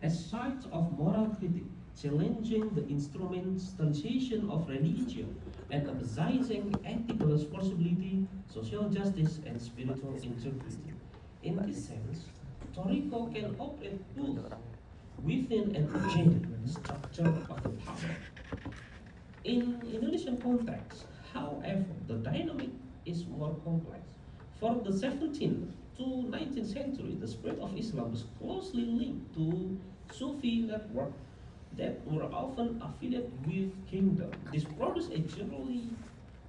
as sites of moral critique, challenging the instrumentalization of religion and emphasizing ethical responsibility, social justice, and spiritual integrity. In this sense, Toriko can operate both within and within the structure of the power. In Indonesian context, however, the dynamic is more complex. For the 17th to 19th century, the spread of Islam was closely linked to Sufi networks that were often affiliated with kingdom. This produced a generally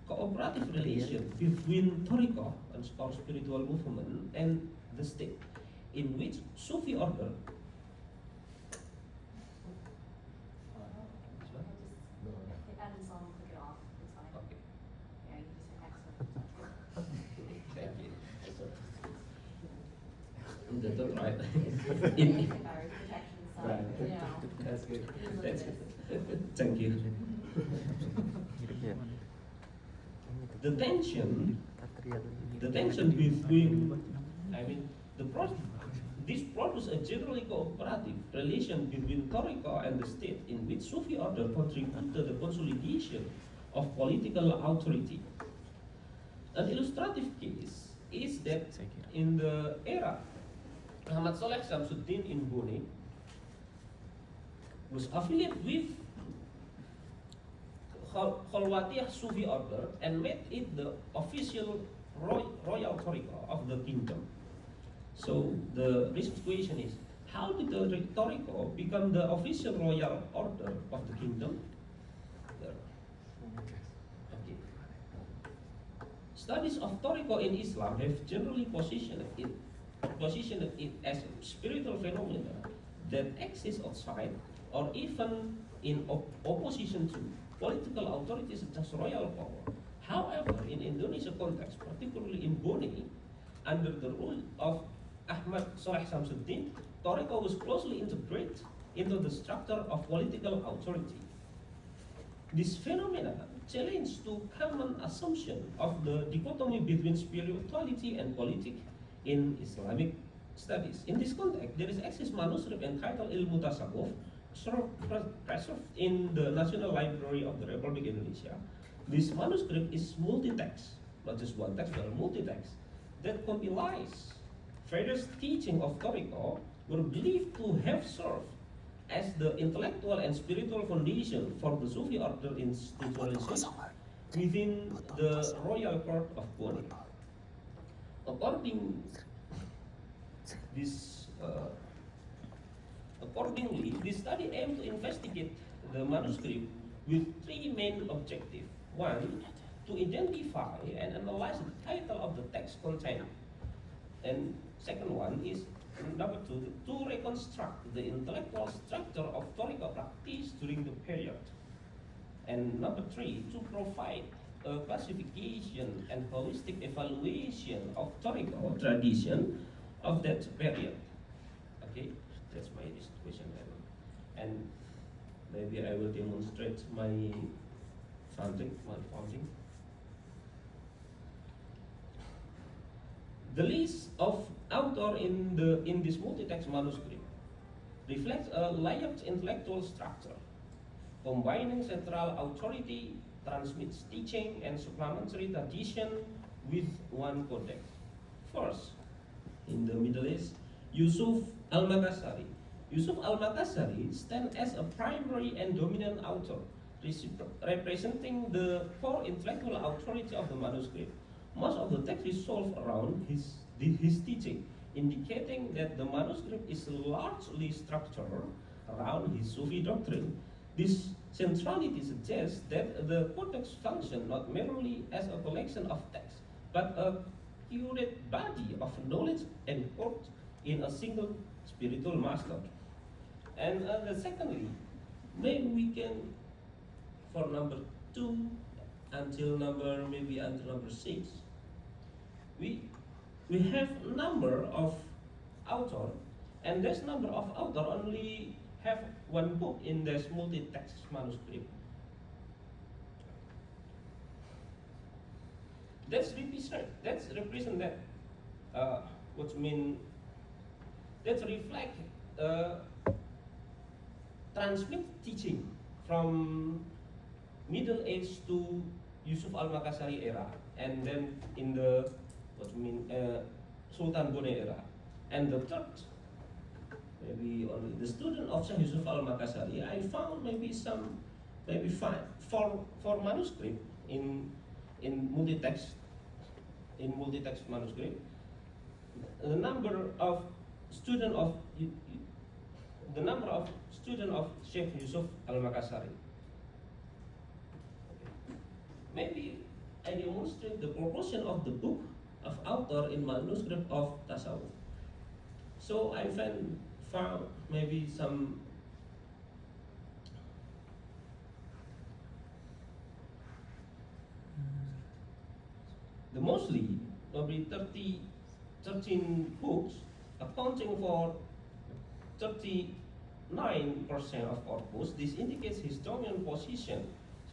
cooperative relation between Toriko, or spiritual movement, and the state, in which Sufi order okay. Thank you. That's right. In, right. That's good. That's good. Thank you. The tension, between, I mean, this produced a generally cooperative relation between Toriko and the state, in which Sufi order contributed to the consolidation of political authority. An illustrative case is that in the era Ahmad Solahuddin in Bone was affiliated with Khalwatiyah Sufi order and made it the official royal Toriko of the kingdom. So the research question is, how did the Toriko become the official royal order of the kingdom? Okay. Studies of Toriko in Islam have generally positioned it as a spiritual phenomenon that exists outside or even in opposition to political authorities such as royal power. However, in Indonesia context, particularly in Bone, under the rule of Ahmad Solahuddin, Toriko was closely integrated into the structure of political authority. This phenomenon challenged to common assumption of the dichotomy between spirituality and politics in Islamic studies. In this context, there is access manuscript entitled Ilmu Tasawuf, preserved in the National Library of the Republic of Indonesia. This manuscript is multi-text, not just one text, but a multi-text, that compiles various teaching of Toriko were believed to have served as the intellectual and spiritual foundation for the Sufi order institutionalization within the royal court of Bone. Accordingly, this study aimed to investigate the manuscript with three main objectives. One, to identify and analyze the title of the text content. And second one is, number two, to reconstruct the intellectual structure of Toriko practice during the period. And number three, to provide a classification and holistic evaluation of Toriko tradition of that period. Okay, that's my question. And maybe I will demonstrate my founding. The list of authors in this multi-text manuscript reflects a layered intellectual structure, combining central authority, transmits teaching and supplementary tradition with one codex. First, in the Middle East, Yusuf al-Makassari. Yusuf al-Makassari stands as a primary and dominant author, representing the core intellectual authority of the manuscript. Most of the text revolves around his teaching, indicating that the manuscript is largely structured around his Sufi doctrine. This centrality suggests that the codex functions not merely as a collection of texts, but a curated body of knowledge encoded in a single spiritual master. And secondly, maybe we can, for number 2 until number 6, we have number of author, and this number of author only have one book in this multi-text manuscript. That's represent that what mean that reflect transmit teaching from Middle Age to Yusuf al-Makassari era, and then in the Sultan Brunei era. And the third, maybe only the student of Sheikh Yusuf al-Makassari, I found maybe four manuscript in multi-text manuscript. The number of student of Sheikh Yusuf al-Makassari. Maybe I demonstrate the proportion of the book of author in manuscript of Tasawwuf. So I found maybe some the mostly probably 13 books accounting for 39% of corpus. This indicates his dominant position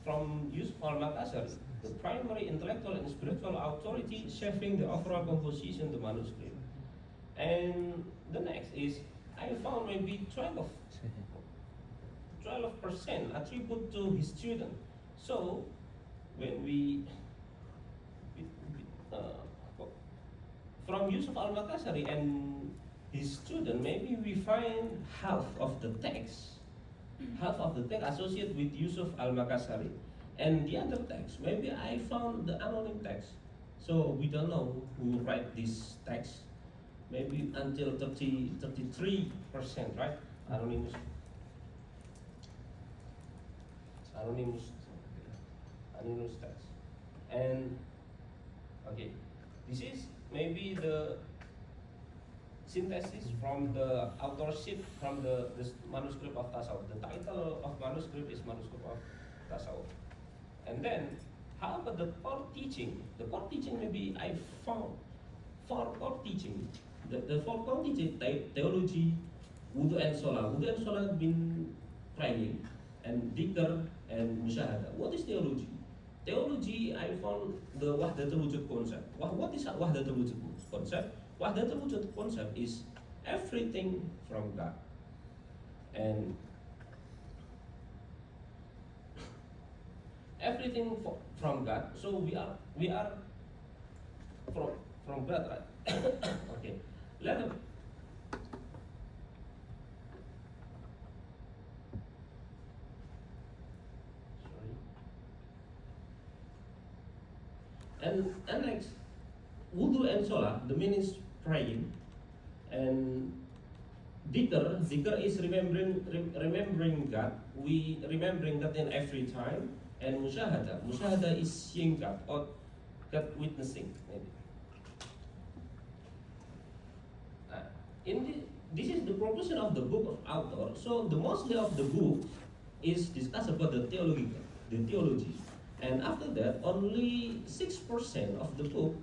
from Yusuf al-Makassari, the primary intellectual and spiritual authority shaping the overall composition of the manuscript. And the next is, I found maybe 12% attribute to his student. So when we from Yusuf al-Makassari and his student, maybe we find half of the text associated with Yusuf al-Makassari, and the other text, maybe I found the anonymous text. So we don't know who write this text. Maybe until 33%, right? Anonymous text. And okay, this is maybe the synthesis from the authorship from the manuscript of Tasawwuf. The title of manuscript is Manuscript of Tasawwuf. And then, how about the core teaching? The core teaching, maybe I found four core teaching. The four core teaching: theology, wudu and salah. Wudu and salah been praying, and dhikr and musyahada. What is theology? Theology, I found the Wahdatul Wujud concept. What is Wahdatul Wujud concept? Wahdatul Wujud concept is everything from God. And everything from God. So we are from God, right? Okay. Let us. And next, wudu and salah, the meaning is praying, and dhikr is remembering God. We remembering God in every time, and musyahada is seeing God or God witnessing. Maybe. This is the proportion of the book of author. So the mostly of the book is discuss about the theology. And after that, only 6% of the book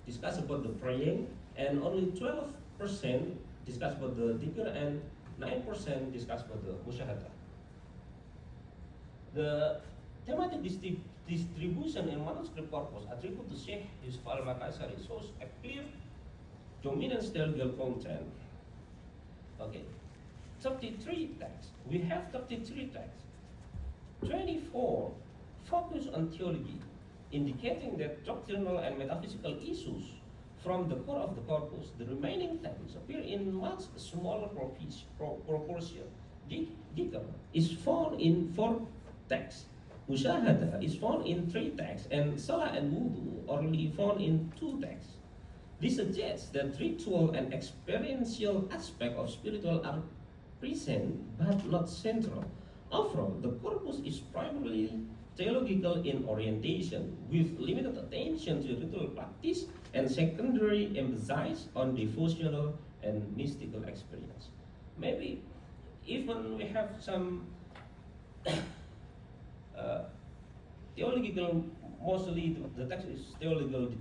discuss about the praying, and only 12% discuss about the dhikr, and 9% discuss about the musyahada. The thematic distribution in manuscript corpus attributed to Sheikh Yusuf al-Makassari shows a clear dominant theological content. Okay, 33 texts. We have 33 texts. 24 focus on theology, indicating that doctrinal and metaphysical issues from the core of the corpus. The remaining texts appear in much smaller proportion. Dhikr is found in 4 texts. Musyahada is found in 3 texts, and salah and wudu only found in 2 texts. This suggests that ritual and experiential aspects of spiritual are present but not central. Overall, the corpus is primarily theological in orientation, with limited attention to ritual practice and secondary emphasis on devotional and mystical experience. Maybe even we have some theological, mostly the text is theological,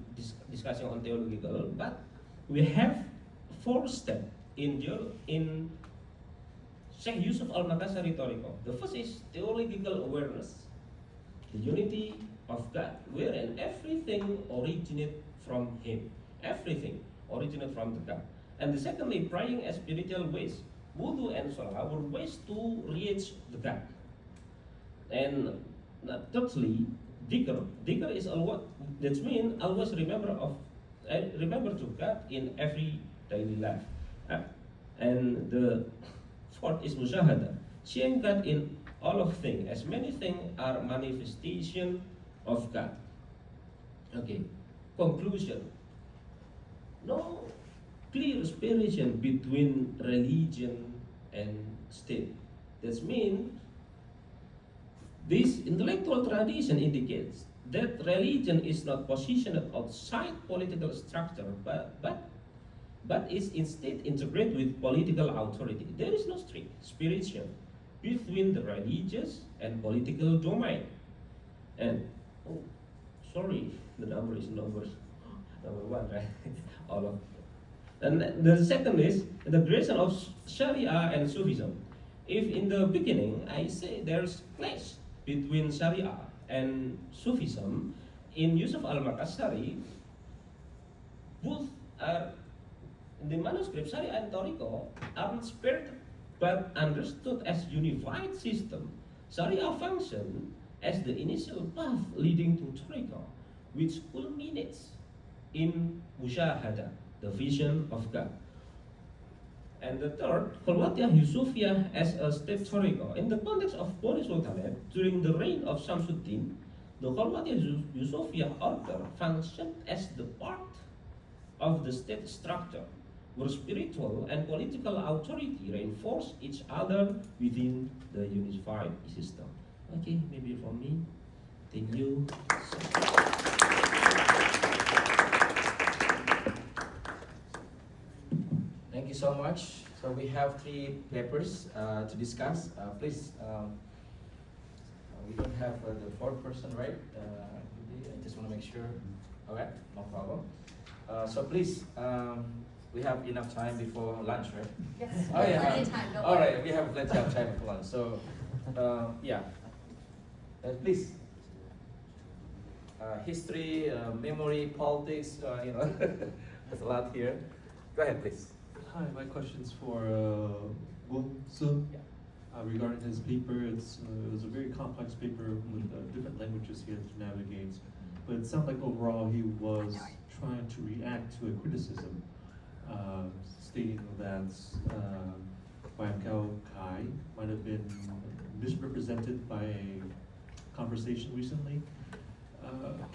discussion on theological, but we have 4 steps in Sheikh Yusuf al-Makassari Toriko. The first is theological awareness, the unity of God, wherein everything originates from Him. Everything originates from the God. And the secondly, praying as spiritual ways, wudu and salah were ways to reach the God. And thirdly, dhikr is always, that means always remember to God in every daily life. Uh, and the fourth is musyahada, seeing God in all of things, as many things are manifestation of God. Okay, conclusion. No clear separation between religion and state. That means this intellectual tradition indicates that religion is not positioned outside political structure, but is instead integrated with political authority. There is no strict separation between the religious and political domain. And oh, sorry, the number is number one, right? All of. And the second is the creation of Sharia and Sufism. If in the beginning I say there's clash between Sharia and Sufism, in Yusuf al-Makassari, both are in the manuscript. Sharia and Toriko are not spared but understood as unified system. Sharia function as the initial path leading to Toriko, which culminates in Musyahada, the vision of God. And the third, Khalwatiyah Yusufiyah as a state Toriko. In the context of Boni Sultanate, during the reign of Shamsuddin, the Khalwatiyah Yusufiyah order functioned as the part of the state structure, where spiritual and political authority reinforce each other within the unified system. Okay, maybe for me. Thank you. Thank you so much. So we have 3 papers to discuss. Please, we don't have the 4th person, right? I just want to make sure. All right, no problem. So please, we have enough time before lunch, right? Yes. Oh yeah. Plenty of time, don't All worry. right, we have plenty of time before lunch. So, yeah. Please. History, memory, politics. There's a lot here. Go ahead, please. Hi, my question's for Gu Sun. Yeah. Regarding his paper, it was a very complex paper with different languages he had to navigate. But it sounded like overall he was trying to react to a criticism, stating that Wang Kao Kai might have been misrepresented by a conversation recently.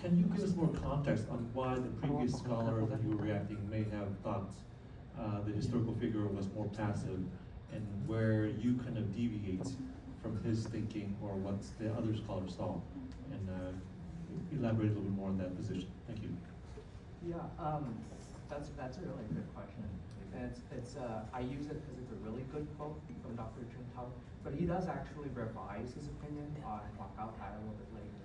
Can you give us more context on why the previous scholar that you were reacting may have thought the historical figure was more passive, and where you kind of deviate from his thinking or what the other scholars saw, and elaborate a little bit more on that position? Thank you. Yeah, that's a really good question. And it's I use it because it's a really good quote from Dr. Chun Tao, but he does actually revise his opinion on Huang Gao Kai a little bit later.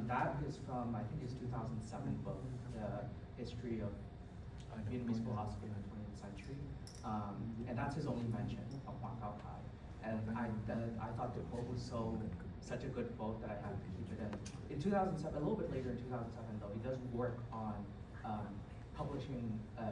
That is from, I think, his 2007 book, The History of Vietnamese Philosophy in the 20th Century. And that's his only mention of Huang Gao Kai. And I thought the quote was such a good quote that I had to keep it in. In 2007, a little bit later in 2007 though, he does work on publishing a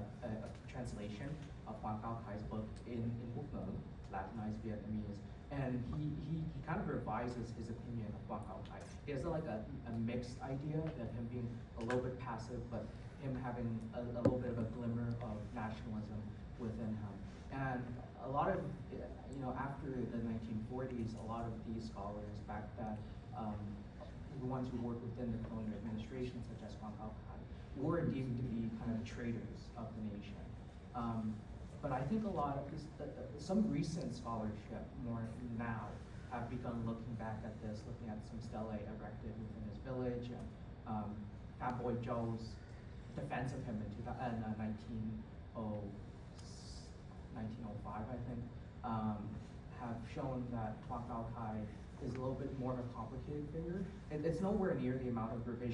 translation of Huang Gao Kai's book in Huknung, Latinized Vietnamese. And he kind of revises his opinion of Huang Gao Kai. He has like a mixed idea that him being a little bit passive, but him having a little bit of a glimmer of nationalism within him. And a lot of, after the 1940s, a lot of these scholars back then, the ones who worked within the colonial administration, such as Huang Gao Kai, were deemed to be kind of traitors of the nation. But I think a lot of this, some recent scholarship more now have begun looking back at this, looking at some stelae erected within his village, and Fat Boy Joe's defense of him in 1905, I think, have shown that Huang Gao Kai is a little bit more of a complicated figure. It's nowhere near the amount of revision